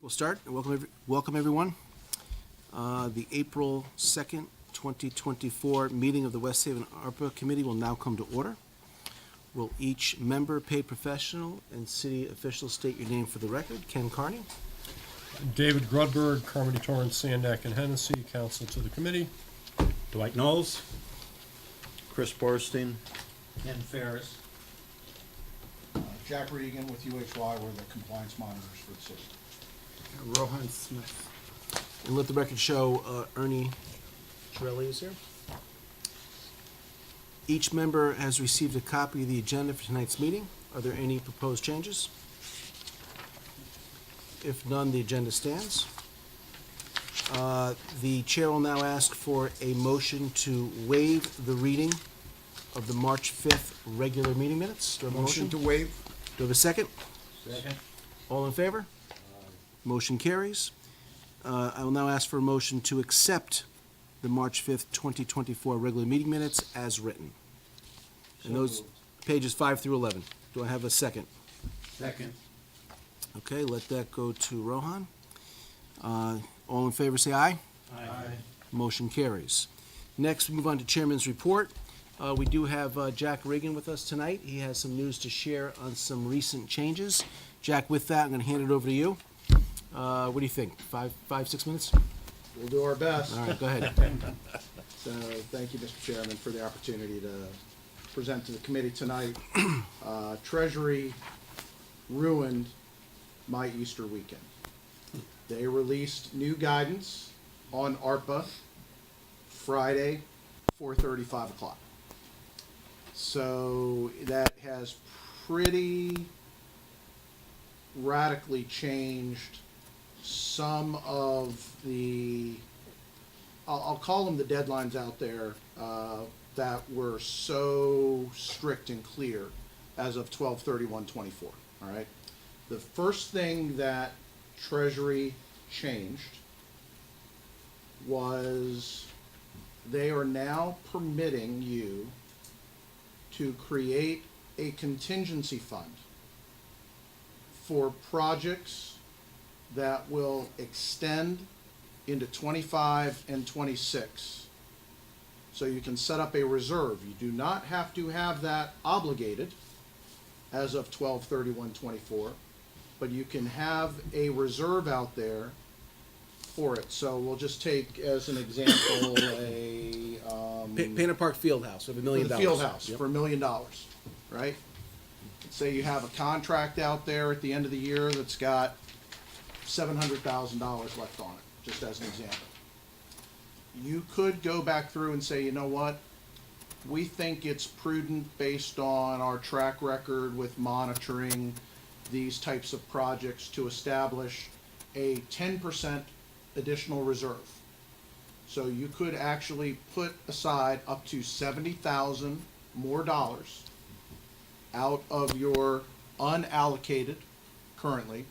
We'll start, and welcome everyone. The April 2nd, 2024 meeting of the West Haven ARPA Committee will now come to order. Will each member, paid professional, and city official state your name for the record? Ken Carney. David Grudberg, Carmody, Torrance, Sandak, and Hennessy, counsel to the committee. Dwight Knowles. Chris Borstein. Ken Ferris. Jack Regan with UHY, we're the compliance monitors for the city. Rohan Smith. And let the record show Ernie Torelli is here. Each member has received a copy of the agenda for tonight's meeting. Are there any proposed changes? If none, the agenda stands. The chair will now ask for a motion to waive the reading of the March 5th regular meeting minutes. Do I have a motion? To waive. Do I have a second? Second. All in favor? Motion carries. I will now ask for a motion to accept the March 5th, 2024 regular meeting minutes as written. And those pages 5 through 11. Do I have a second? Second. Okay, let that go to Rohan. All in favor, say aye. Aye. Motion carries. Next, we move on to Chairman's report. We do have Jack Regan with us tonight. He has some news to share on some recent changes. Jack, with that, I'm going to hand it over to you. What do you think? 6 minutes? We'll do our best. All right, go ahead. So, thank you, Mr. Chairman, for the opportunity to present to the committee tonight. Treasury ruined my Easter weekend. They released new guidance on ARPA Friday, 4:30, 5 o'clock. So that has pretty radically changed some of the, I'll call them the deadlines out there that were so strict and clear as of 12/31/24. All right. The first thing that Treasury changed was they are now permitting you to create a contingency fund for projects that will extend into 25 and 26. So you can set up a reserve. You do not have to have that obligated as of 12/31/24, but you can have a reserve out there for it. So we'll just take as an example a Painter Park Fieldhouse of $1 million. for the field house Yep. for $1 million, right? Say you have a contract out there at the end of the year that's got $700,000 left on it, just as an example. You could go back through and say, you know what? We think it's prudent based on our track record with monitoring these types of projects to establish a 10% additional reserve. So you could actually put aside up to $70,000 more dollars out of your unallocated, currently,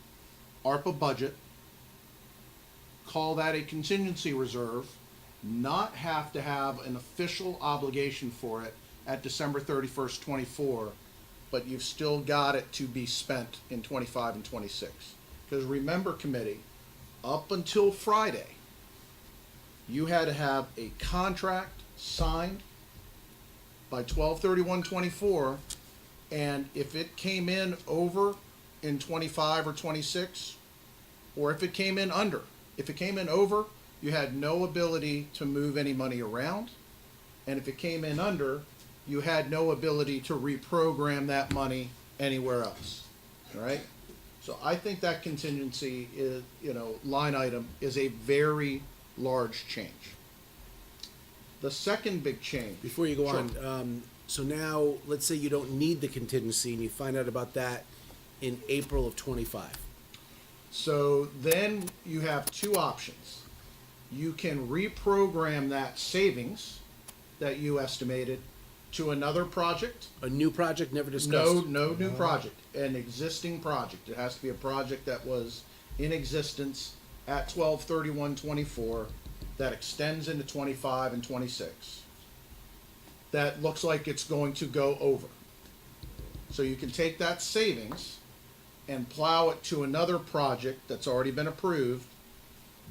ARPA budget, call that a contingency reserve, not have to have an official obligation for it at December 31st, 24, but you've still got it to be spent in 25 and 26. Because remember, committee, up until Friday, you had to have a contract signed by 12/31/24, and if it came in over in 25 or 26, or if it came in under, if it came in over, you had no ability to move any money around, and if it came in under, you had no ability to reprogram that money anywhere else. All right? So I think that contingency is, line item is a very large change. The second big change. Before you go Sure. on, so now, let's say you don't need the contingency and you find out about that in April of 25. So then you have two options. You can reprogram that savings that you estimated to another project. A new project never discussed? No new project, an existing project. It has to be a project that was in existence at 12/31/24 that extends into 25 and 26. That looks like it's going to go over. So you can take that savings and plow it to another project that's already been approved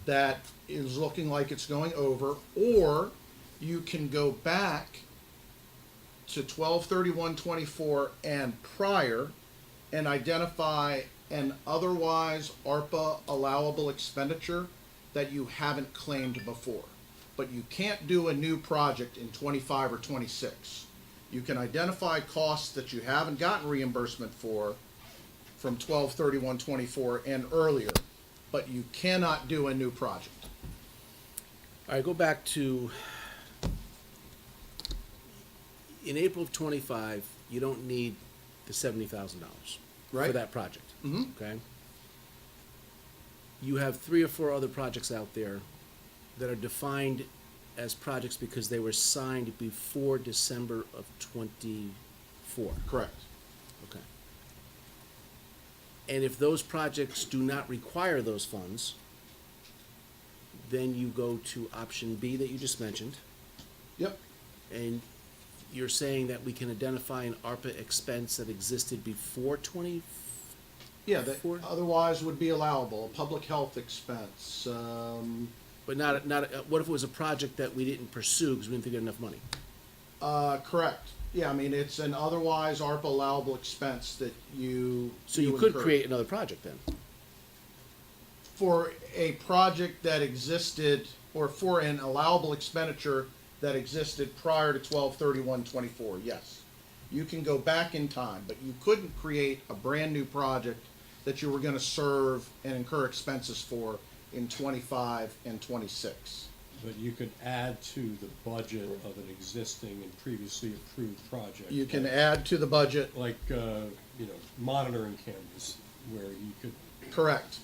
that is looking like it's going over, or you can go back to 12/31/24 and prior and identify an otherwise ARPA allowable expenditure that you haven't claimed before. But you can't do a new project in 25 or 26. You can identify costs that you haven't gotten reimbursement for from 12/31/24 and earlier, but you cannot do a new project. All right, go back to, in April of '25, you don't need the $70,000 for Right. that project. Mhm. Okay? You have 3 or 4 other projects out there that are defined as projects because they were signed before December of '24. Correct. Okay. And if those projects do not require those funds, then you go to option B that you just mentioned, Yep. and you're saying that we can identify an ARPA expense that existed before 20, Yeah, that For- otherwise would be allowable, a public health expense, but not, what if it was a project that we didn't pursue because we didn't think we had enough money? correct. Yeah, I mean, it's an otherwise ARPA allowable expense that you. So you could incur. create another project then? For a project that existed, or for an allowable expenditure that existed prior to 12/31/24, yes. You can go back in time, but you couldn't create a brand-new project that you were gonna serve and incur expenses for in 25 and 26. But you could add to the budget of an existing and previously approved project. You can add to the budget, Like, monitoring cameras, where you could, correct.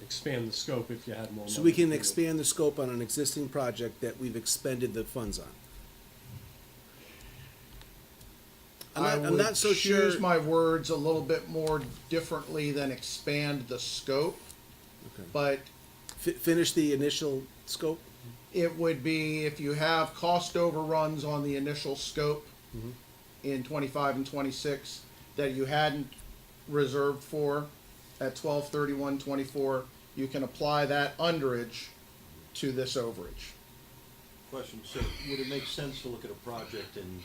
expand the scope if you had more money. So we can to do it. expand the scope on an existing project that we've expended the funds on. I'm not so I would sure. choose my words a little bit more differently than expand the scope, Okay. but Finish the initial scope? it would be if you have cost overruns on the initial scope Mhm. in 25 and 26 that you hadn't reserved for at 12/31/24, you can apply that underage to this overage. Question, so would it make sense to look at a project and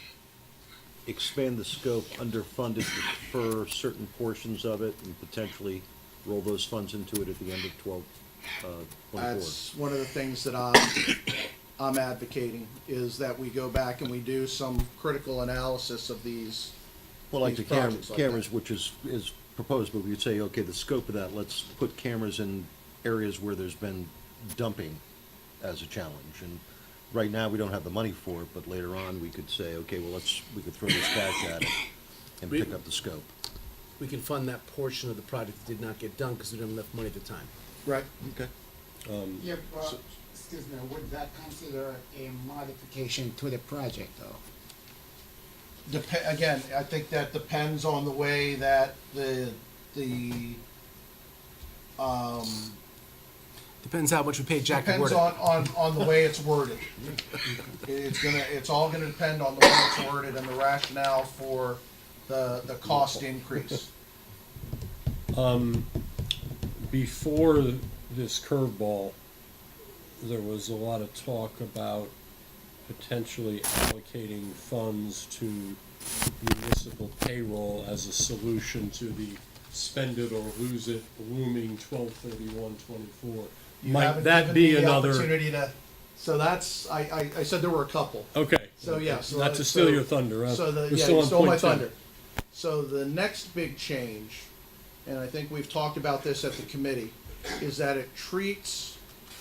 expand the scope, underfund it, defer certain portions of it, and potentially roll those funds into it at the end of 12/24? That's one of the things that I'm advocating, is that we go back and we do some critical analysis of these. Well, like these the projects like cameras, that. which is proposed, but we'd say, okay, the scope of that, let's put cameras in areas where there's been dumping as a challenge. And right now, we don't have the money for it, but later on, we could say, okay, well, we could throw this cash at it and We- pick up the scope. We can fund that portion of the project that did not get done because we didn't have enough money at the time. Right. Okay. Yeah, but, excuse me, would that consider a modification to the project though? Again, I think that depends on the way that Depends how much we paid Jack to depends word it. on the way it's worded. It's all gonna depend on the way it's worded and the rationale for the cost increase. Before this curveball, there was a lot of talk about potentially allocating funds to municipal payroll as a solution to the spend it or lose it looming 12/31/24. You Might haven't that given be me the another? opportunity to, so that's, I said there were a couple. Okay. So, yeah, so Not to that- steal so- your thunder. So We're yeah, still you on stole my point 10. thunder. So the next big change, and I think we've talked about this at the committee, is that it treats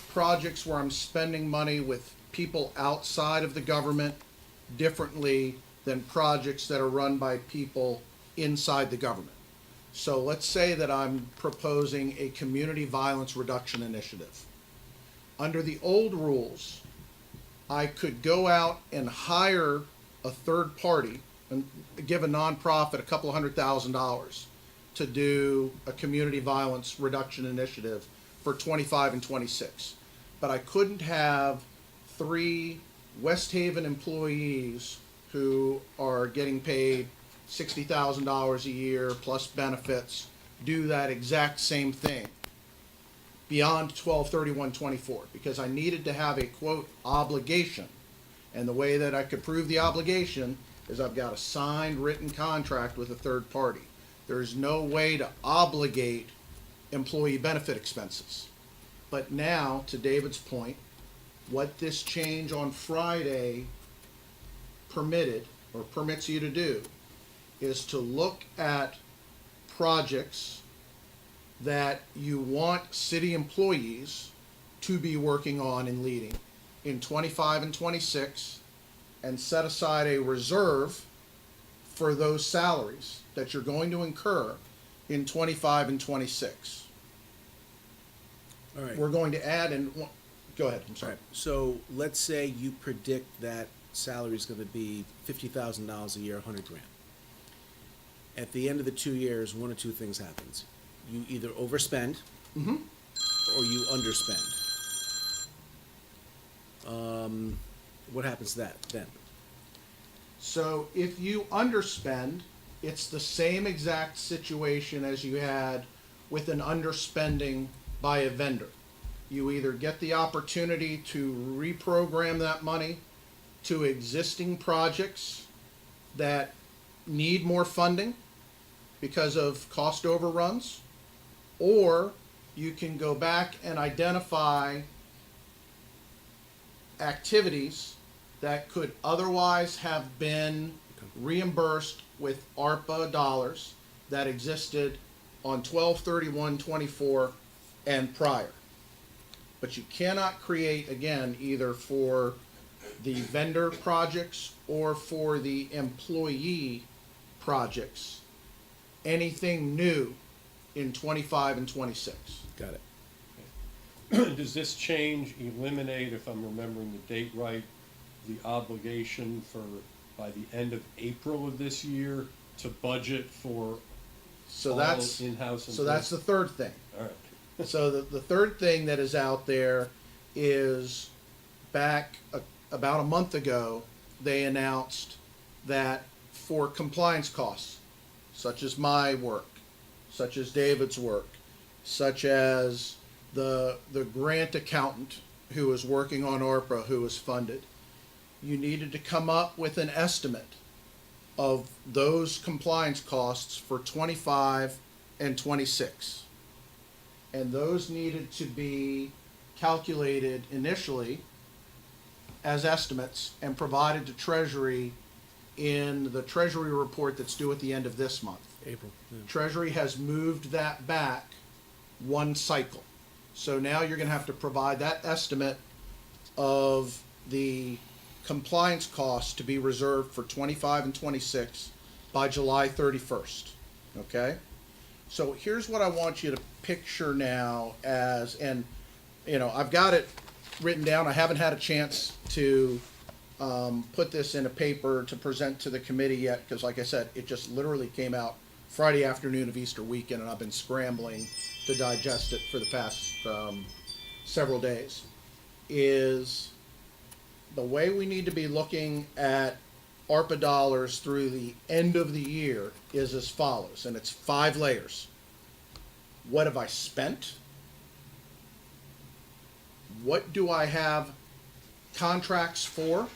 projects where I'm spending money with people outside of the government differently than projects that are run by people inside the government. So let's say that I'm proposing a community violence reduction initiative. Under the old rules, I could go out and hire a third party and give a nonprofit a couple of $100,000 to do a community violence reduction initiative for 25 and 26. But I couldn't have 3 West Haven employees who are getting paid $60,000 a year plus benefits do that exact same thing beyond 12/31/24, because I needed to have a quote obligation. And the way that I could prove the obligation is I've got a signed written contract with a third party. There's no way to obligate employee benefit expenses. But now, to David's point, what this change on Friday permitted or permits you to do is to look at projects that you want city employees to be working on and leading in 25 and 26, and set aside a reserve for those salaries that you're going to incur in 25 and 26. All right. We're going to add in, go ahead, I'm All sorry. right, so let's say you predict that salary is gonna be $50,000 a year, 100 grand. At the end of the 2 years, one of two things happens. You either overspend or you underspend. What happens to that then? So if you underspend, it's the same exact situation as you had with an underspending by a vendor. You either get the opportunity to reprogram that money to existing projects that need more funding because of cost overruns, or you can go back and identify activities that could otherwise have been reimbursed with ARPA dollars that existed on 12/31/24 and prior. But you cannot create, again, either for the vendor projects or for the employee projects, anything new in 25 and 26. Got it. Does this change eliminate, if I'm remembering the date right, the obligation for, by the end of April of this year, to budget for So all that's, in-house so that's the third thing. All right. So the third thing that is out there is back about a month ago, they announced that for compliance costs, such as my work, such as David's work, such as the grant accountant who was working on ARPA, who was funded, you needed to come up with an estimate of those compliance costs for 25 and 26. And those needed to be calculated initially as estimates and provided to Treasury in the Treasury report that's due at the end of this month. April. Yeah. Treasury has moved that back one cycle. So now you're gonna have to provide that estimate of the compliance costs to be reserved for 25 and 26 by July 31st, okay? So here's what I want you to picture now as, and, you know, I've got it written down. I haven't had a chance to put this in a paper to present to the committee yet, because like I said, it just literally came out Friday afternoon of Easter weekend, and I've been scrambling to digest it for the past several days. Is the way we need to be looking at ARPA dollars through the end of the year is as follows, and it's 5 layers. What have I spent? What do I have contracts for?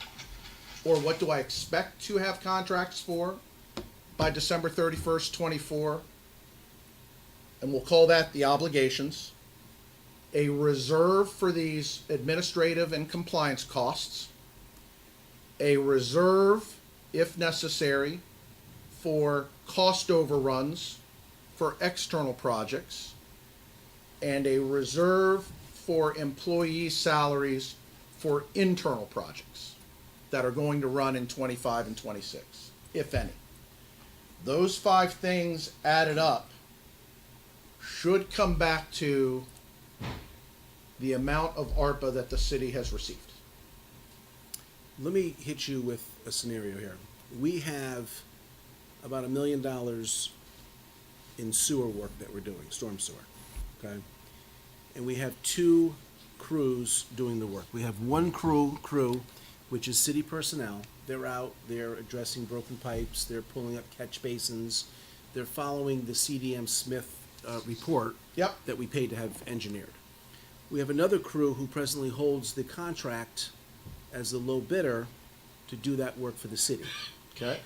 Or what do I expect to have contracts for by December 31st, 24? And we'll call that the obligations. A reserve for these administrative and compliance costs. A reserve, if necessary, for cost overruns for external projects. And a reserve for employee salaries for internal projects that are going to run in 25 and 26, if any. Those 5 things added up should come back to the amount of ARPA that the city has received. Let me hit you with a scenario here. We have about $1 million in sewer work that we're doing, storm sewer, okay? And we have 2 crews doing the work. We have one crew, which is city personnel. They're out, they're addressing broken pipes, they're pulling up catch basins, they're following the CDM Smith report. Yep. That we paid to have engineered. We have another crew who presently holds the contract as the low bidder to do that work for the city. Okay.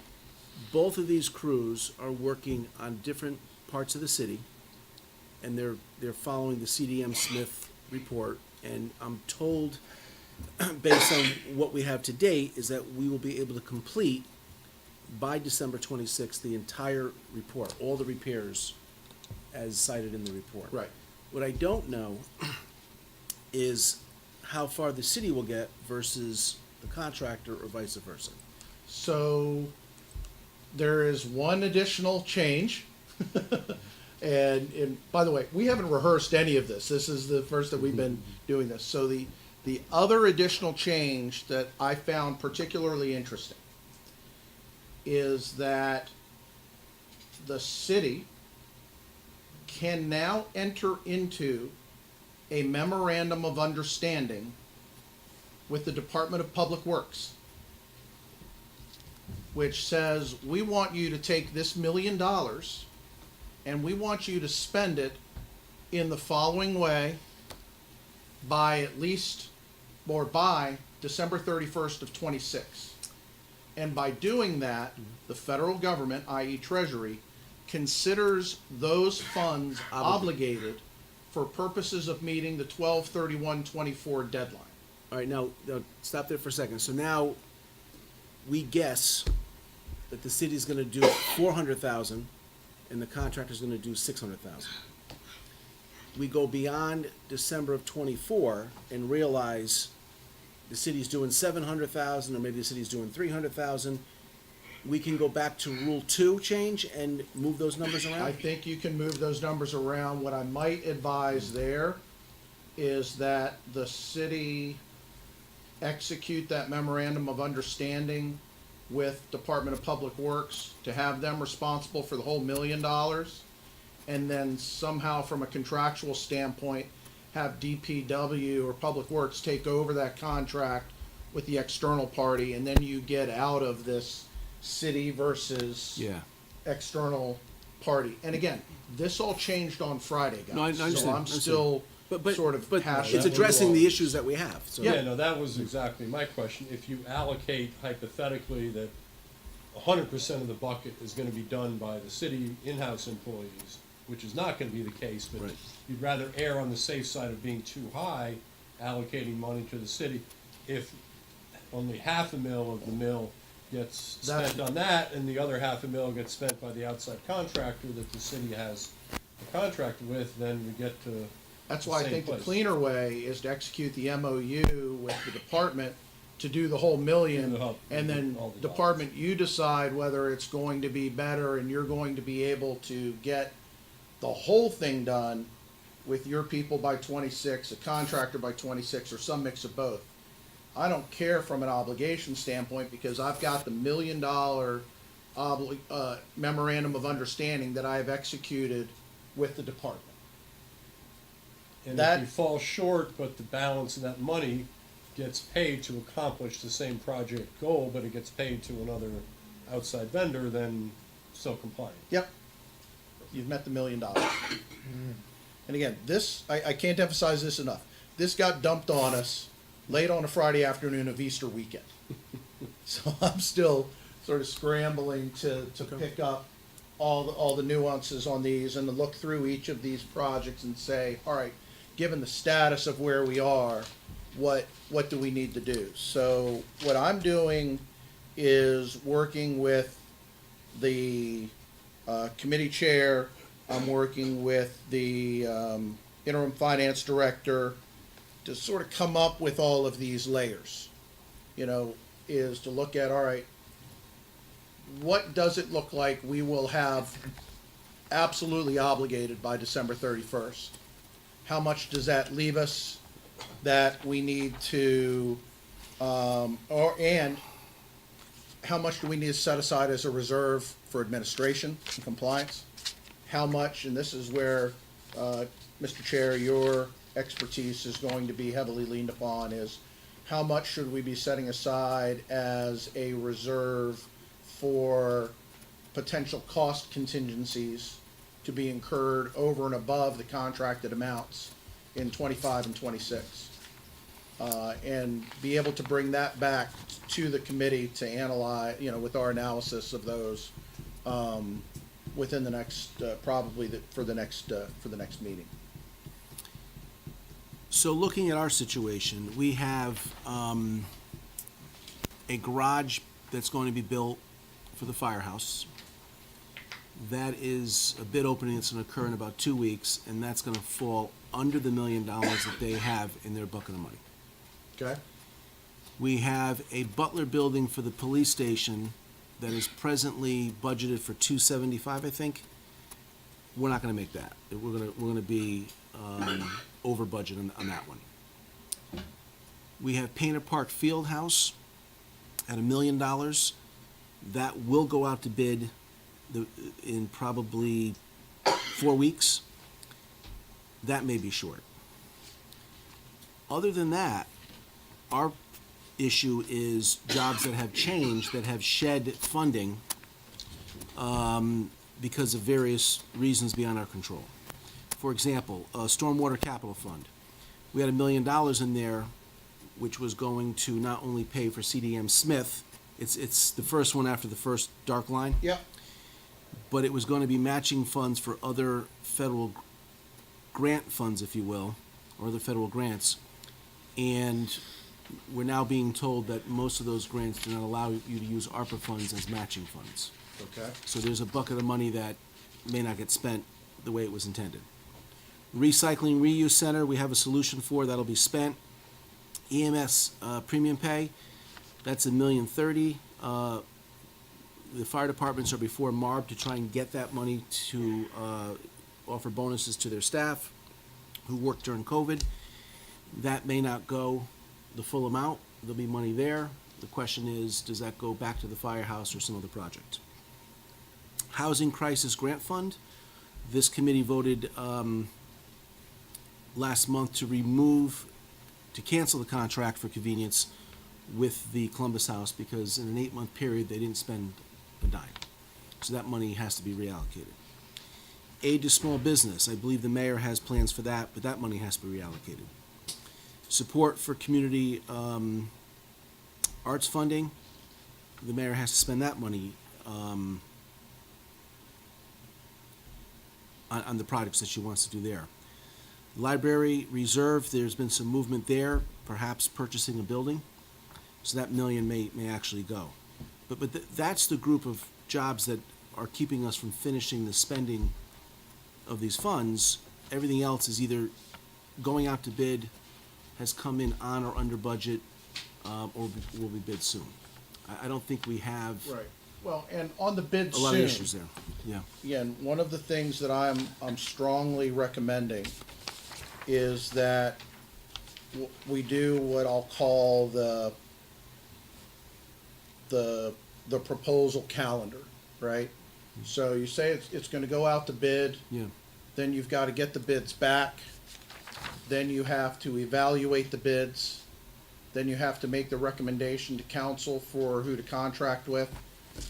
Both of these crews are working on different parts of the city, and they're following the CDM Smith report. And I'm told, based on what we have to date, is that we will be able to complete by December 26th the entire report, all the repairs as cited in the report. Right. What I don't know is how far the city will get versus the contractor or vice versa. So there is one additional change. And by the way, we haven't rehearsed any of this. This is the first that we've been doing this. So the other additional change that I found particularly interesting is that the city can now enter into a memorandum of understanding with the Department of Public Works, which says, we want you to take this $1 million and we want you to spend it in the following way by by December 31st of 26. And by doing that, the federal government, i.e. Treasury, considers those funds obligated for purposes of meeting the 12/31/24 deadline. All right, now stop there for a second. So now we guess that the city's gonna do 400,000 and the contractor's gonna do 600,000. We go beyond December of 24 and realize the city's doing 700,000, or maybe the city's doing 300,000. We can go back to Rule 2 change and move those numbers around? I think you can move those numbers around. What I might advise there is that the city execute that memorandum of understanding with Department of Public Works to have them responsible for the whole $1 million, and then somehow from a contractual standpoint, have DPW or Public Works take over that contract with the external party, and then you get out of this city versus Yeah. external party. And again, this all changed on Friday, guys. No, I understand, So I'm understand. still But sort of but passionate. it's addressing the issues that we have, so. Yeah, no, that was exactly my question. If you allocate hypothetically that 100% of the bucket is gonna be done by the city in-house employees, which is not gonna be the case, but Right. you'd rather err on the safe side of being too high, allocating money to the city. If only $500,000 of the mill gets That's- spent on that, and the other $500,000 gets spent by the outside contractor that the city has a contract with, then we get to That's why I same think the place. cleaner way is to execute the MOU with the department to do the whole $1 million, Do the whole- and then all the department, you decide whether it's going to be better and you're going to be able to get the whole thing done with your people by 26, a contractor by 26, or some mix of both. I don't care from an obligation standpoint because I've got the $1 million memorandum of understanding that I have executed with the department. And That- if you fall short, but the balance of that money gets paid to accomplish the same project goal, but it gets paid to another outside vendor, then still compliant. Yep. You've met the $1 million. And again, this, I can't emphasize this enough. This got dumped on us late on a Friday afternoon of Easter weekend. So I'm still sort of scrambling to pick up all the nuances on these and to look through each of these projects and say, all right, given the status of where we are, what do we need to do? So what I'm doing is working with the committee chair. I'm working with the interim finance director to sort of come up with all of these layers. You know, is to look at, all right, what does it look like we will have absolutely obligated by December 31st? How much does that leave us that we need to, and how much do we need to set aside as a reserve for administration and compliance? How much, and this is where, Mr. Chair, your expertise is going to be heavily leaned upon, is how much should we be setting aside as a reserve for potential cost contingencies to to be incurred over and above the contracted amounts in 25 and 26. And be able to bring that back to the committee to analyze, with our analysis of those, within the next, for the next meeting. So looking at our situation, we have a garage that's going to be built for the firehouse. That is a bid opening that's going to occur in about 2 weeks, and that's going to fall under the $1 million that they have in their bucket of money. Okay? We have a Butler building for the police station that is presently budgeted for $275, I think. We're not going to make that. We're going to be over budget on that one. We have Painter Park Fieldhouse at $1 million. That will go out to bid in probably 4 weeks. That may be short. Other than that, our issue is jobs that have changed, that have shed funding because of various reasons beyond our control. For example, Stormwater Capital Fund. We had $1 million in there, which was going to not only pay for CDM Smith, it's the first one after the first dark line, Yep. but it was going to be matching funds for other federal grant funds, if you will, or other federal grants. And we're now being told that most of those grants do not allow you to use ARPA funds as matching funds. Okay. So there's a bucket of money that may not get spent the way it was intended. Recycling Reuse Center, we have a solution for, that'll be spent. EMS premium pay, that's $1,030,000. The fire departments are before MARB to try and get that money to offer bonuses to their staff who worked during COVID. That may not go the full amount. There'll be money there. The question is, does that go back to the firehouse or some other project? Housing Crisis Grant Fund. This committee voted last month to cancel the contract for convenience with the Columbus House because in an 8-month period, they didn't spend a dime. So that money has to be reallocated. Aid to small business. I believe the mayor has plans for that, but that money has to be reallocated. Support for community arts funding. The mayor has to spend that money on the projects that she wants to do there. Library reserve, there's been some movement there, perhaps purchasing a building. So that $1 million may actually go. But that's the group of jobs that are keeping us from finishing the spending of these funds. Everything else is either going out to bid, has come in on or under budget, or will be bid soon. I don't think we have Right. Well, and on the bid a lot of issues there. Yeah. Again, one of the things that I'm strongly recommending is that we do what I'll call the proposal calendar, right? So you say it's gonna go out to bid, Yeah. then you've gotta get the bids back, then you have to evaluate the bids, then you have to make the recommendation to council for who to contract with.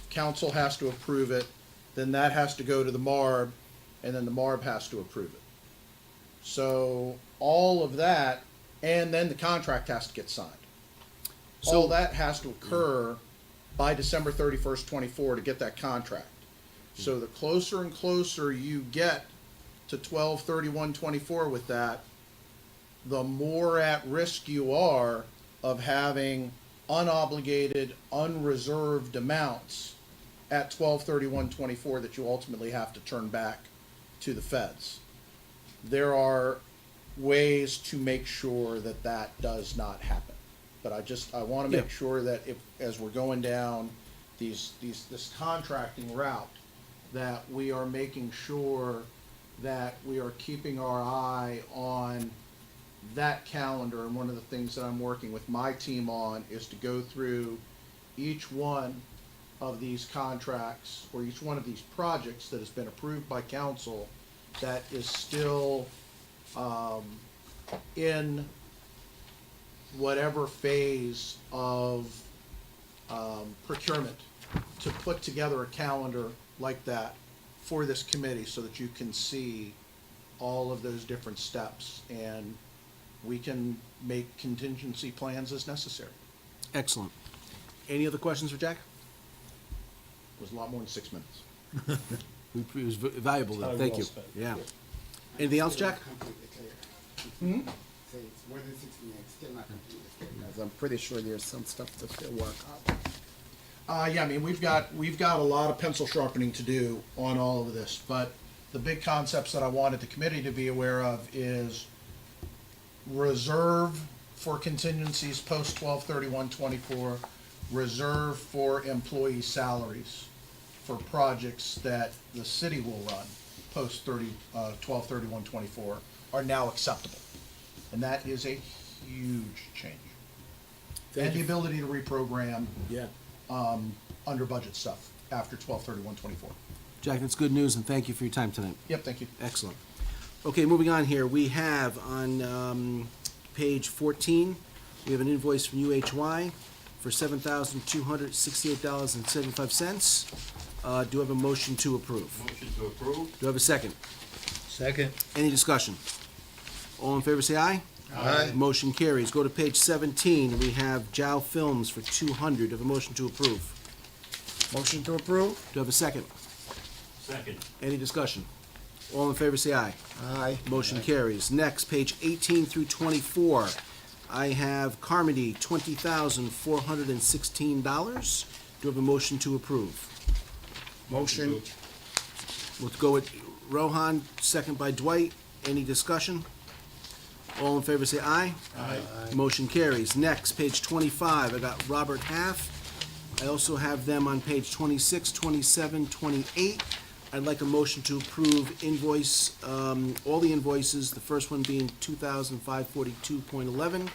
Council has to approve it, then that has to go to the MARB, and then the MARB has to approve it. So all of that, and then the contract has to get signed. So- All that has to occur by December 31st, 24 to get that contract. So the closer and closer you get to 12/31/24 with that, the more at risk you are of having unobligated, unreserved amounts at 12/31/24 that you ultimately have to turn back to the feds. There are ways to make sure that that does not happen. But I want to make Yeah. sure that as we're going down this contracting route, that we are making sure that we are keeping our eye on that calendar. And one of the things that I'm working with my team on is to go through each one of these contracts or each one of these projects that has been approved by council that is still in whatever phase of procurement, to put together a calendar like that for this committee so that you can see all of those different steps, and we can make contingency plans as necessary. Excellent. Any other questions for Jack? It was a lot more than 6 minutes. It was valuable, though. Time Thank well you. spent. Yeah. Anything else, Still Jack? not completely clear. Say it's more than 6 minutes, still not completely clear, guys. I'm pretty sure there's some stuff to still work out. Yeah, I mean, we've got a lot of pencil sharpening to do on all of this, but the big concepts that I wanted the committee to be aware of is reserve for contingencies post 12/31/24, reserve for employee salaries for projects that the city will run post 12/31/24 are now acceptable. And that is a huge change. And the ability to reprogram Yeah. under budget stuff after 12/31/24. Jack, that's good news, and thank you for your time tonight. Yep, thank you. Excellent. Okay, moving on here, we have on page 14, we have an invoice from UHY for $7,268.75. Do I have a motion to approve? Motion to approve? Do I have a second? Second. Any discussion? All in favor, say aye. Aye. Motion carries. Go to page 17, we have Jow Films for 200. Do I have a motion to approve? Motion to approve? Do I have a second? Second. Any discussion? All in favor, say aye. Aye. Motion carries. Next, page 18 through 24, I have Carmody, $20,416. Do I have a motion to approve? Motion. Let's go with Rohan, second by Dwight. Any discussion? All in favor, say aye. Aye. Motion carries. Next, page 25, I got Robert Half. I also have them on page 26, 27, 28. I'd like a motion to approve invoice, all the invoices, the first one being 2,542.11,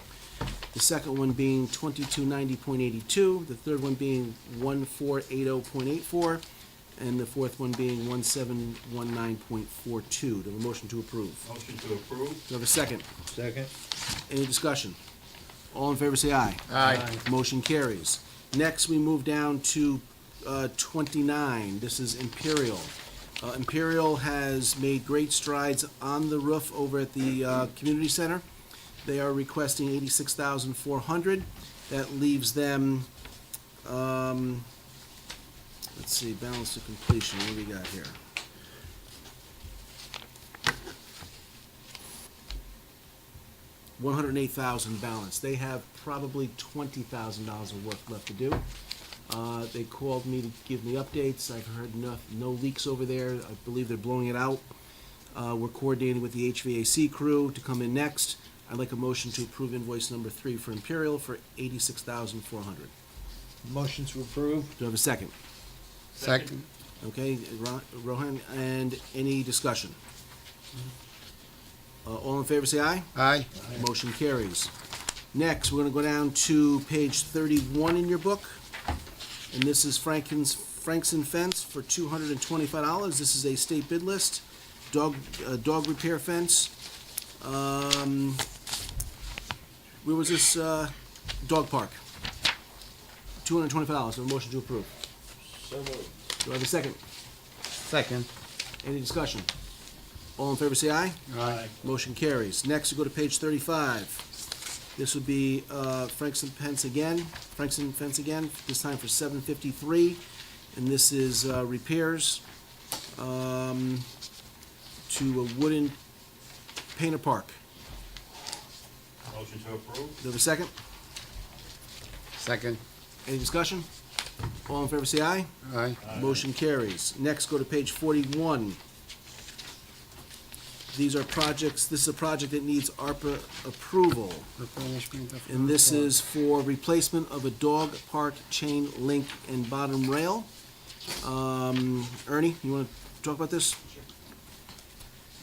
the second one being 2290.82, the third one being 1480.84, and the fourth one being 1719.42. Do I have a motion to approve? Motion to approve? Do I have a second? Second. Any discussion? All in favor, say aye. Aye. Motion carries. Next, we move down to 29. This is Imperial. Imperial has made great strides on the roof over at the community center. They are requesting $86,400. That leaves them, let's see, balance to completion. What do we got here? $108,000 balance. They have probably $20,000 of work left to do. They called me to give me updates. I've heard no leaks over there. I believe they're blowing it out. We're coordinating with the HVAC crew to come in next. I'd like a motion to approve invoice number 3 for Imperial for $86,400. Motion to approve? Do I have a second? Second. Okay, Rohan, and any discussion? All in favor, say aye. Aye. Motion carries. Next, we're gonna go down to page 31 in your book, and this is Frankson Fence for $225. This is a state bid list, dog repair fence. Where was this, dog park? $225. Do I have a motion to approve? So moved. Do I have a second? Second. Any discussion? All in favor, say aye. Aye. Motion carries. Next, we go to page 35. This would be Frankson Fence again, this time for $753, and this is repairs to a wooden painter park. Motion to approve? Do I have a second? Second. Any discussion? All in favor, say aye. Aye. Motion carries. Next, go to page 41. These are projects, this is a project that needs ARPA approval. And this is for replacement of a dog park chain link and bottom rail. Ernie, you wanna talk about this?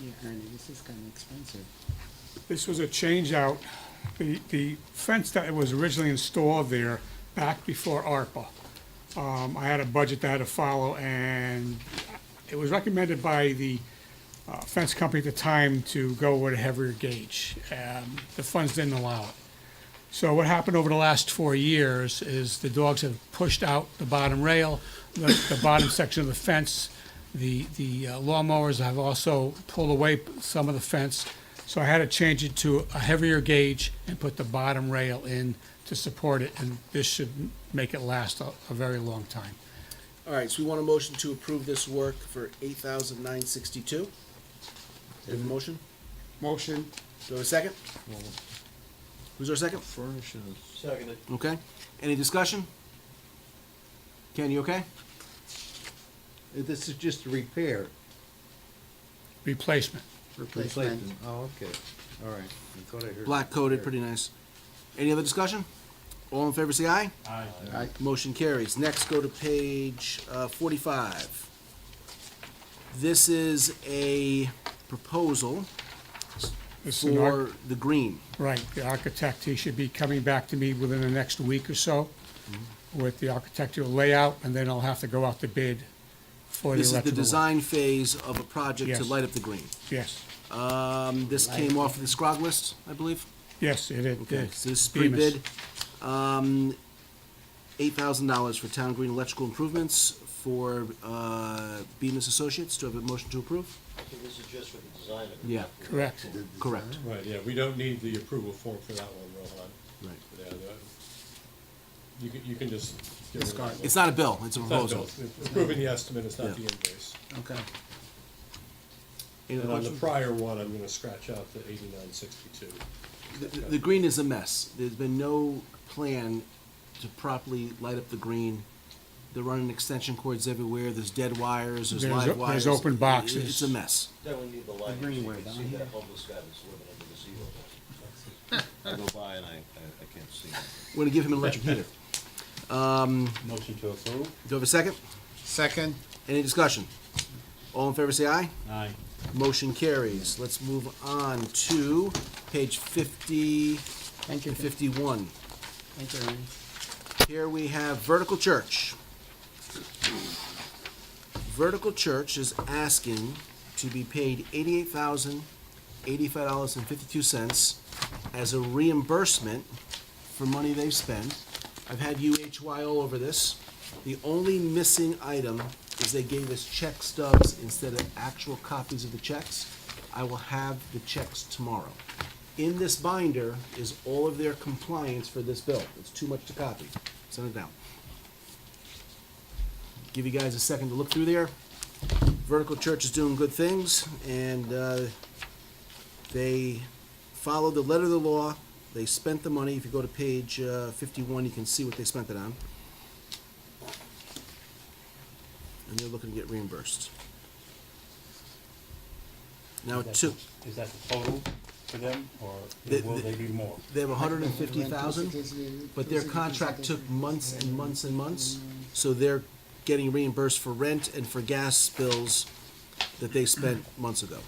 Yeah, Ernie, this is kinda expensive. This was a change out. The fence that was originally installed there back before ARPA, I had a budget that I had to follow, and it was recommended by the fence company at the time to go with a heavier gauge. The funds didn't allow it. So what happened over the last 4 years is the dogs have pushed out the bottom rail, the bottom section of the fence The lawnmowers have also pulled away some of the fence, so I had to change it to a heavier gauge and put the bottom rail in to support it, and this should make it last a very long time. All right, so we want a motion to approve this work for $8,962. Do we have a motion? Motion. Do we have a second? Who's our second? Furnishings. Seconded. Okay. Any discussion? Ken, you okay? This is just a repair. Replacement. Replacement. Oh, okay. All right. I thought I heard. Black coated, pretty nice. Any other discussion? All in favor, say aye. Aye. Motion carries. Next, go to page 45. This is a proposal This is an arch- for the green. Right, the architect, he should be coming back to me within the next week or so with the architectural layout, and then I'll have to go out to bid for the This is the electrical. work. design phase of a project to Yes. light up the green. Yes, This came off of the SCROG list, I believe. yes, it Okay, did. so this is Bemis. pre-bid. $8,000 for town green electrical improvements for Bemis Associates. Do I have a motion to approve? This is just for the design of it. Yeah. Correct. Correct. Right, yeah, we don't need the approval form for that one, Rohan. Right. Yeah, you can just. get rid of Discard. that one. It's not a bill, it's a It's not proposal. billed. Approving the estimate is not Yeah. the invoice. Okay. Any And other on the questions? prior one, I'm gonna scratch out the 8962. The green is a mess. There's been no plan to properly light up the green. They're running extension cords everywhere, there's dead wires, there's There's live o- wires. there's open boxes. It's a mess. Then we need the lighting, so green you way can down see here. that homeless guy that's living under the sea level. I go by and I can't see him. We're gonna give him an electric heater. Motion to approve? Do I have a second? Second. Any discussion? All in favor, say aye. Aye. Motion carries. Let's move on to page 50 Thank you. and 51. Thank you, Ernie. Here we have Vertical Church. Vertical Church is asking to be paid $88,085.52 as a reimbursement for money they've spent. I've had UHY all over this. The only missing item is they gave us check stubs instead of actual copies of the checks. I will have the checks tomorrow. In this binder is all of their compliance for this bill. It's too much to copy. Send it down. Give you guys a second to look through there. Vertical Church is doing good things, and they followed the letter of the law. They spent the money. If you go to page 51, you can see what they spent it on. And they're looking to get reimbursed. Now, Is that two, Is that the total for them, or The- will the- they be more? they have 150,000, but their contract took months and months and months, so they're getting reimbursed for rent and for gas bills that they spent months ago.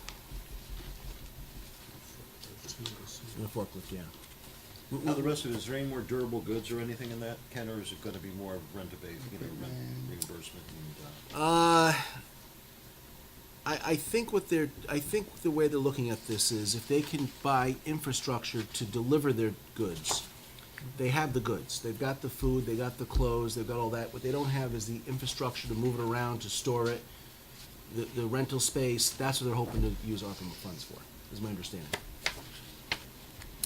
In the forklift, yeah. Now, the rest of it, is there any more durable goods or anything in that, Ken, or is it gonna be more rent-a-base, rent reimbursement and, I think I think the way they're looking at this is if they can buy infrastructure to deliver their goods, they have the goods. They've got the food, they got the clothes, they've got all that. What they don't have is the infrastructure to move it around, to store it, the rental space. That's what they're hoping to use ARPA funds for, is my understanding.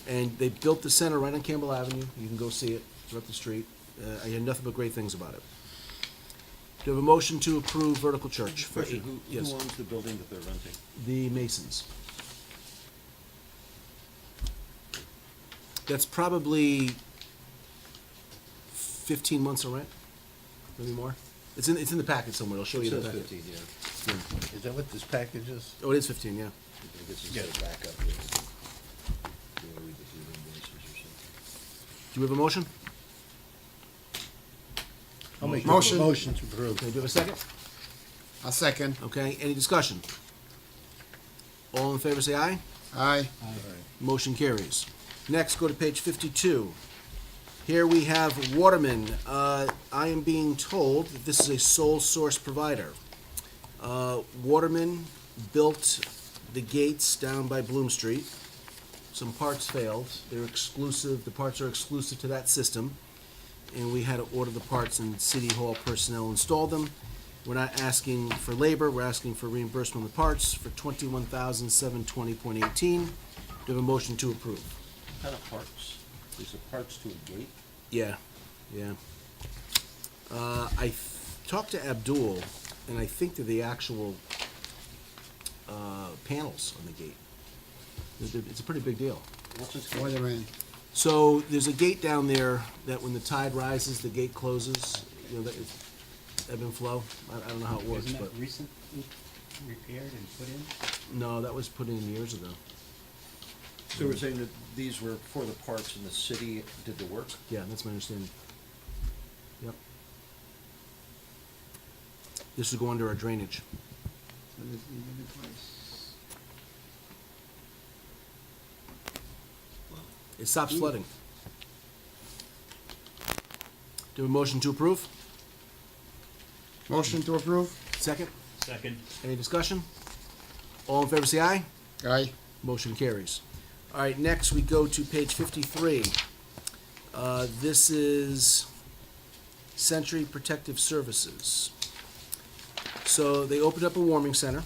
And they built the center right on Campbell Avenue. You can go see it. It's right up the street. I hear nothing but great things about it. Do you have a motion to approve Vertical Church? for question, who Yes, owns the building that they're renting? the Masons. That's probably 15 months of rent, maybe more. It's in the packet somewhere. I'll show you It the says packet. 15, yeah. Is that what this package is? Oh, it is 15, yeah. I guess it's got back up there. You wanna read the few invoices or something? Do we have a motion? I'll make Motion. Motion to approve. Okay, do we have a second? A second. Okay, any discussion? All in favor, say aye. Aye. Motion carries. Next, go to page 52. Here we have Waterman. I am being told that this is a sole source provider. Waterman built the gates down by Bloom Street. Some parts failed. They're exclusive, the parts are exclusive to that system. And we had to order the parts and City Hall personnel installed them. We're not asking for labor, we're asking for reimbursement of the parts for $21,720.18. Do you have a motion to approve? What kind of parts? Is it parts to a gate? Yeah, yeah. I talked to Abdul, and I think they're the actual panels on the gate. It's a pretty big deal. What's this What gate? do you mean? So there's a gate down there that when the tide rises, the gate closes. You know, that it's ebb and flow. I don't know how it works, Isn't but that recently repaired and put in? no, that was put in years ago. So we're saying that these were for the parts and the city did the work? Yeah, that's my understanding. Yep. This would go under our drainage. So this is in place. It stops flooding. Do a motion to approve? Motion to approve? Second? Second. Any discussion? All in favor, say aye. Aye. Motion carries. All right, next we go to page 53. This is Century Protective Services. So they opened up a warming center.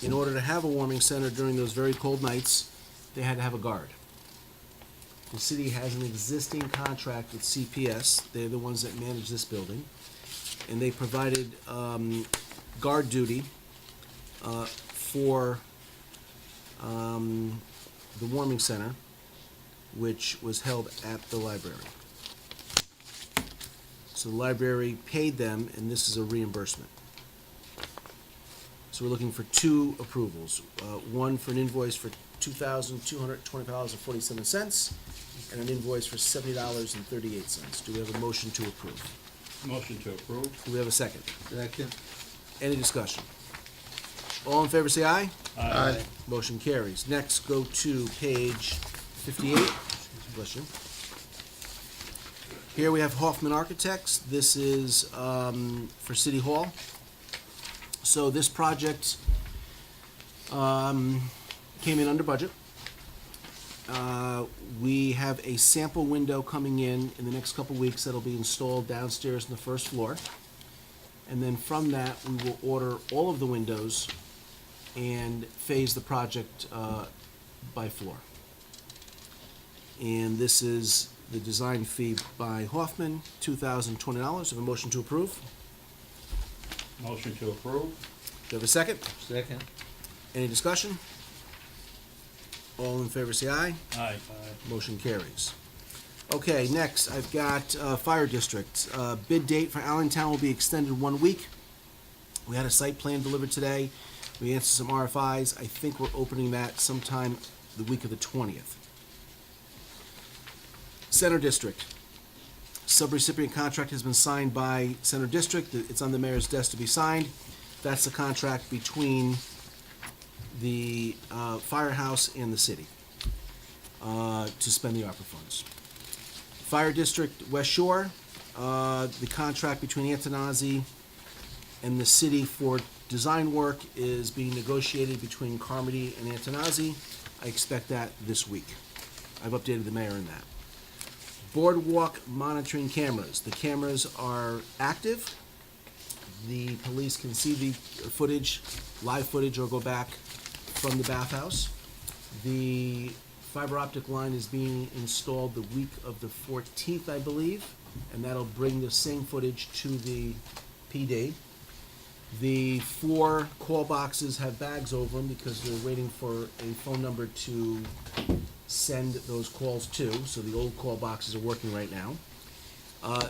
In order to have a warming center during those very cold nights, they had to have a guard. The city has an existing contract with CPS. They're the ones that manage this building. And they provided guard duty for the warming center, which was held at the library. So the library paid them, and this is a reimbursement. So we're looking for two approvals. One for an invoice for $2,225.47, and an invoice for $70.38. Do we have a motion to approve? Motion to approve. Do we have a second? Second. Any discussion? All in favor, say aye. Aye. Motion carries. Next, go to page 58. Bless you. Here we have Hoffman Architects. This is for City Hall. So this project came in under budget. We have a sample window coming in the next couple weeks that'll be installed downstairs on the first floor. And then from that, we will order all of the windows and phase the project by floor. And this is the design fee by Hoffman, $2,020. Have a motion to approve? Motion to approve. Do you have a second? Second. Any discussion? All in favor, say aye. Aye. Motion carries. Okay, next, I've got Fire District. Bid date for Allentown will be extended 1 week. We had a site plan delivered today. We answered some RFIs. I think we're opening that sometime the week of the 20th. Center District. Subrecipient contract has been signed by Center District. It's on the mayor's desk to be signed. That's the contract between the firehouse and the city to spend the ARPA funds. Fire District West Shore, the contract between Antonazi and the city for design work is being negotiated between Carmody and Antonazi. I expect that this week. I've updated the mayor on that. Boardwalk monitoring cameras. The cameras are active. The police can see the footage, live footage, or go back from the bathhouse. The fiber optic line is being installed the week of the 14th, I believe, and that'll bring the same footage to the PD. The 4 call boxes have bags over them because they're waiting for a phone number to send those calls to, so the old call boxes are working right now.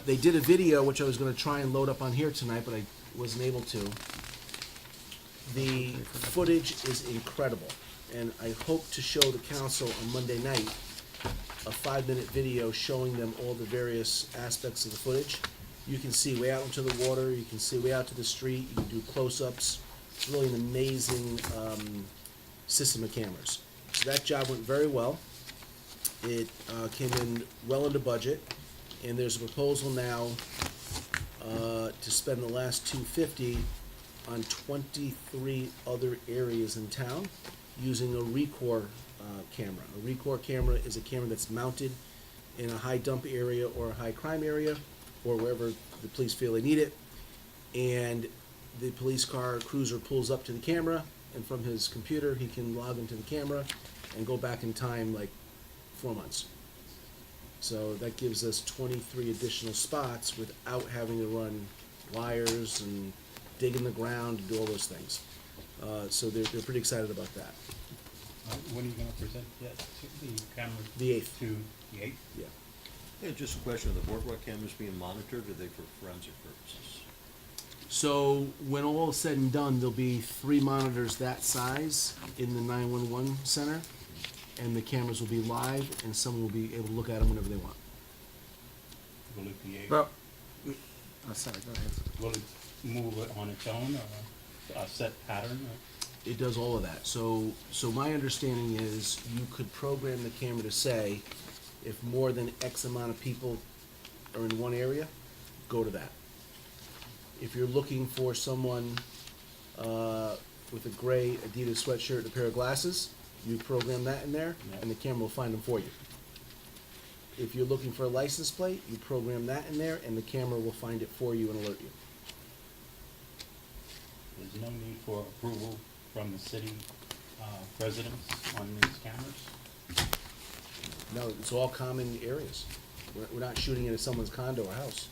They did a video, which I was gonna try and load up on here tonight, but I wasn't able to. The footage is incredible, and I hope to show the council on Monday night a 5-minute video showing them all the various aspects of the footage. You can see way out into the water, you can see way out to the street, you can do close-ups. It's really an amazing system of cameras. So that job went very well. It came in well under budget, and there's a proposal now to spend the last $250 on 23 other areas in town using a RECOR camera. A RECOR camera is a camera that's mounted in a high dump area or a high crime area or wherever the police feel they need it. and the police car cruiser pulls up to the camera, and from his computer, he can log into the camera and go back in time like 4 months. So that gives us 23 additional spots without having to run wires and dig in the ground and do all those things. So they're pretty excited about that. When are you gonna present that to the cameras? The 8th. To the eighth? Yeah. Yeah, just a question, are the boardwalk cameras being monitored, or are they for forensic purposes? So when all is said and done, there'll be 3 monitors that size in the 911 center, and the cameras will be live, and someone will be able to look at them whenever they want. Will it be Well, oh, sorry, go ahead. will it move it on its own, or a set pattern, or? It does all of that. So my understanding is you could program the camera to say, if more than X amount of people are in one area, go to that. If you're looking for someone with a gray Adidas sweatshirt and a pair of glasses, you program that in there, and the camera will find them for you. If you're looking for a license plate, you program that in there, and the camera will find it for you and alert you. There's no need for approval from the city residents on these cameras? No, it's all common areas. We're not shooting into someone's condo or house.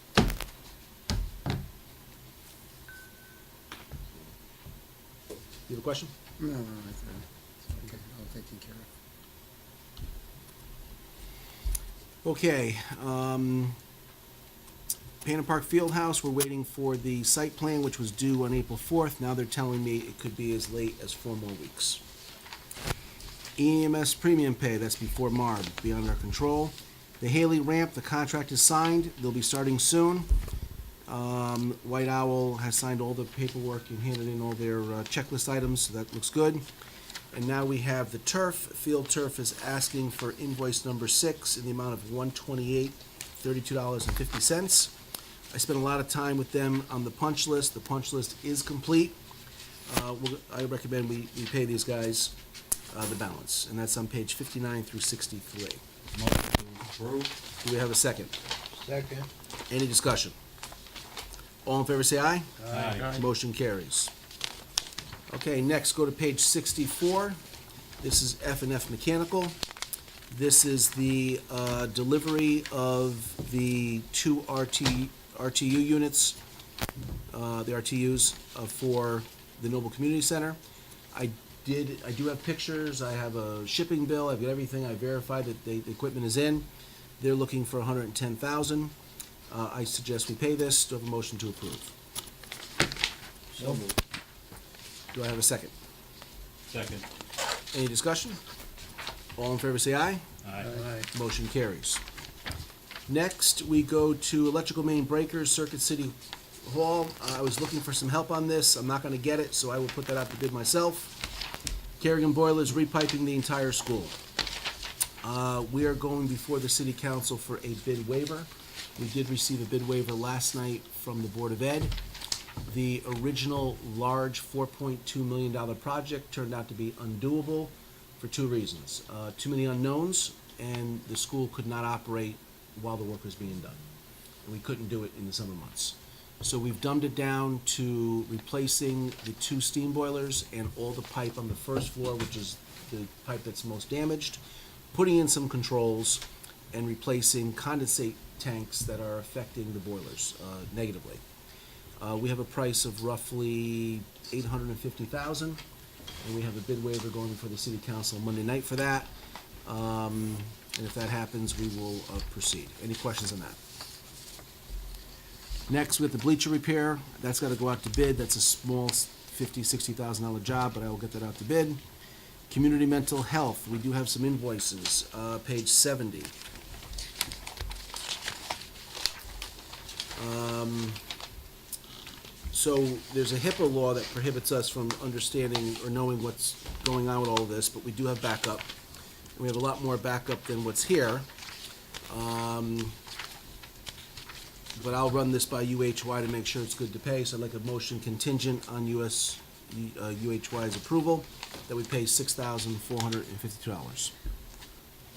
You have a question? No, it's okay, all taken care of. Okay, Panther Park Fieldhouse, we're waiting for the site plan, which was due on April 4th. Now they're telling me it could be as late as 4 more weeks. EMS premium pay, that's before MARB, beyond our control. The Haley ramp, the contract is signed. They'll be starting soon. White Owl has signed all the paperwork and handed in all their checklist items, so that looks good. And now we have the turf. Field Turf is asking for invoice number 6 in the amount of $128.32.50. I spent a lot of time with them on the punch list. The punch list is complete. I recommend we pay these guys the balance, and that's on page 59 through 63. Motion to approve? Do we have a second? Second. Any discussion? All in favor, say aye. Aye. Motion carries. Okay, next, go to page 64. This is F&F Mechanical. This is the delivery of the 2 RTU units, the RTUs for the Noble Community Center. I do have pictures, I have a shipping bill, I've got everything, I verified that the equipment is in. They're looking for $110,000. I suggest we pay this. Do I have a motion to approve? So moved. Do I have a second? Second. Any discussion? All in favor, say aye. Aye. Motion carries. Next, we go to electrical main breakers, Circuit City Hall. I was looking for some help on this. I'm not gonna get it, so I will put that out to bid myself. Kerrigan Boilers repiping the entire school. We are going before the city council for a bid waiver. We did receive a bid waiver last night from the Board of Ed. The original large $4.2 million project turned out to be undoable for 2 reasons. Too many unknowns, and the school could not operate while the work was being done. And we couldn't do it in the summer months. So we've dumbed it down to replacing the 2 steam boilers and all the pipe on the first floor, which is the pipe that's most damaged, putting in some controls, and replacing condensate tanks that are affecting the boilers negatively. We have a price of roughly $850,000, and we have a bid waiver going for the city council Monday night for that. And if that happens, we will proceed. Any questions on that? Next, with the bleacher repair, that's got to go out to bid. That's a small $50,000, $60,000 job, but I will get that out to bid. Community mental health, we do have some invoices, page 70. So there's a HIPAA law that prohibits us from understanding or knowing what's going on with all of this, but we do have backup. And we have a lot more backup than what's here. But I'll run this by UHY to make sure it's good to pay, so I'd like a motion contingent on UHY's approval that we pay $6,452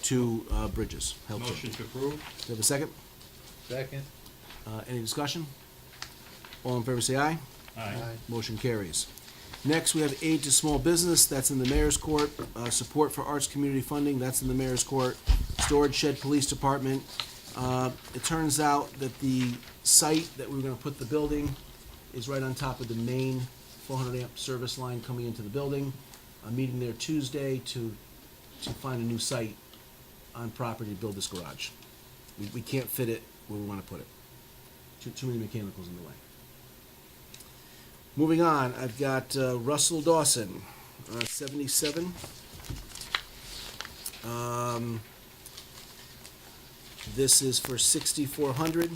to Bridges Healthcare. Motion to approve? Do you have a second? Second. Any discussion? All in favor, say aye. Aye. Motion carries. Next, we have aid to small business, that's in the mayor's court. Support for arts community funding, that's in the mayor's court. Storage shed, police department. It turns out that the site that we were gonna put the building is right on top of the main 400 amp service line coming into the building. I'm meeting there Tuesday to find a new site on property to build this garage. We can't fit it where we wanna put it. Too many mechanicals in the way. Moving on, I've got Russell Dawson, 77. This is for 6,400,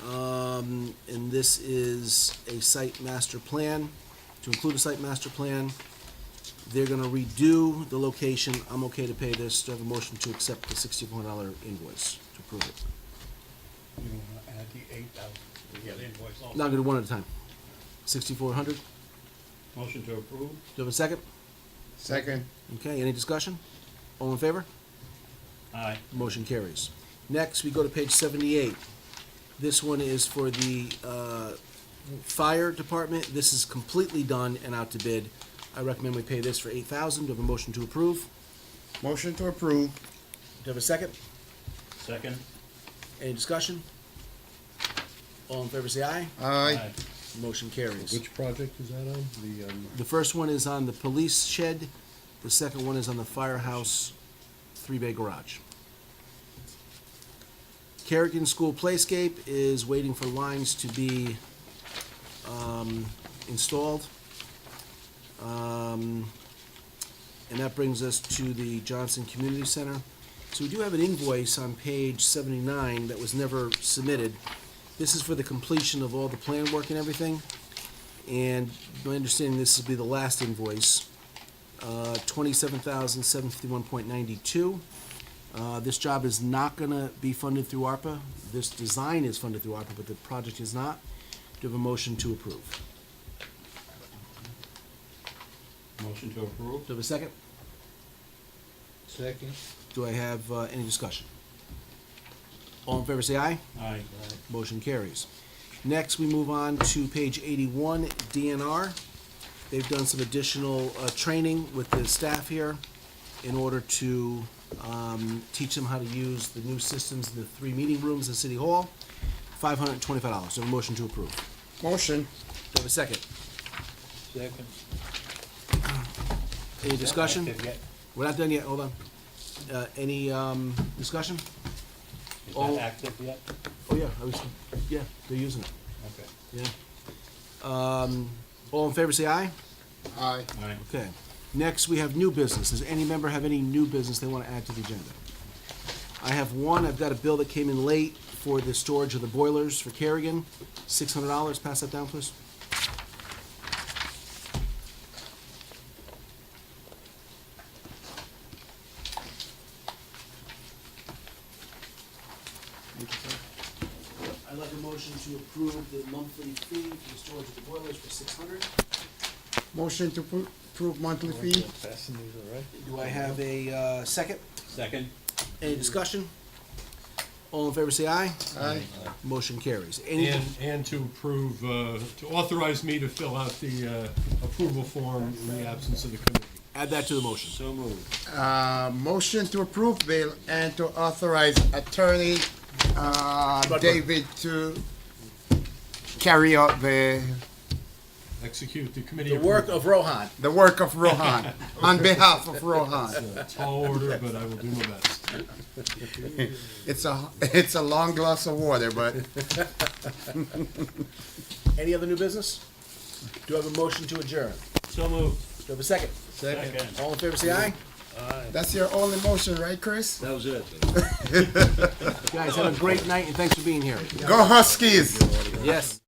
and this is a site master plan. To include a site master plan, they're gonna redo the location. I'm okay to pay this. Do I have a motion to accept the $6,400 invoice to approve it? You wanna add the 8,000, the invoice also? Now I'm gonna do one at a time. 6,400. Do Motion to approve? you have a second? Second. Okay, any discussion? All in favor? Aye. Motion carries. Next, we go to page 78. This one is for the fire department. This is completely done and out to bid. I recommend we pay this for $8,000. Do you have a motion to approve? Motion to approve. Do you have a second? Second? Any discussion? All in favor, say aye. Aye. Motion carries. Which project is that on? The first one is on the police shed. The second one is on the firehouse 3-bay garage. Kerrigan School Playscape is waiting for lines to be installed. And that brings us to the Johnson Community Center. So we do have an invoice on page 79 that was never submitted. This is for the completion of all the plan work and everything. And my understanding, this will be the last invoice, $27,751.92. This job is not gonna be funded through ARPA. This design is funded through ARPA, but the project is not. Do you have a motion to approve? Motion to approve? Do you have a second? Second. Do I have any discussion? All in favor, say aye. Aye. Motion carries. Next, we move on to page 81, DNR. They've done some additional training with the staff here in order to teach them how to use the new systems in the 3 meeting rooms in City Hall. $525. So a motion to approve. Motion. Do I have a second? Second. Any discussion? Active yet? We're not done yet, hold on. Any discussion? Is All- that active yet? Oh, yeah, they're using it, Okay. yeah. All in favor, say aye. Aye. Aye. Okay. Next, we have new business. Does any member have any new business they want to add to the agenda? I have one. I've got a bill that came in late for the storage of the boilers for Kerrigan, $600. Pass that down, please. I'd like a motion to approve the monthly fee for the storage of the boilers for $600. Motion to approve monthly fee. Do I have a second? Second? Any discussion? All in favor, say aye. Aye. Motion carries. Any, And to approve, to authorize me to fill out the approval form in the absence of the committee. add that to the motion. So moved. Motion to approve bill and to authorize attorney, David to carry out Execute the committee. The work of Rohan. the work of Rohan, on behalf of Rohan. It's a tall order, but I will do my best. It's a long glass of water, but Any other new business? Do I have a motion to adjourn? So moved. Do I have a second? Second. All in favor, say aye. that's your only motion, right, Chris? That was it. Guys, have a great night and thanks for being here. Go Huskies! Yes.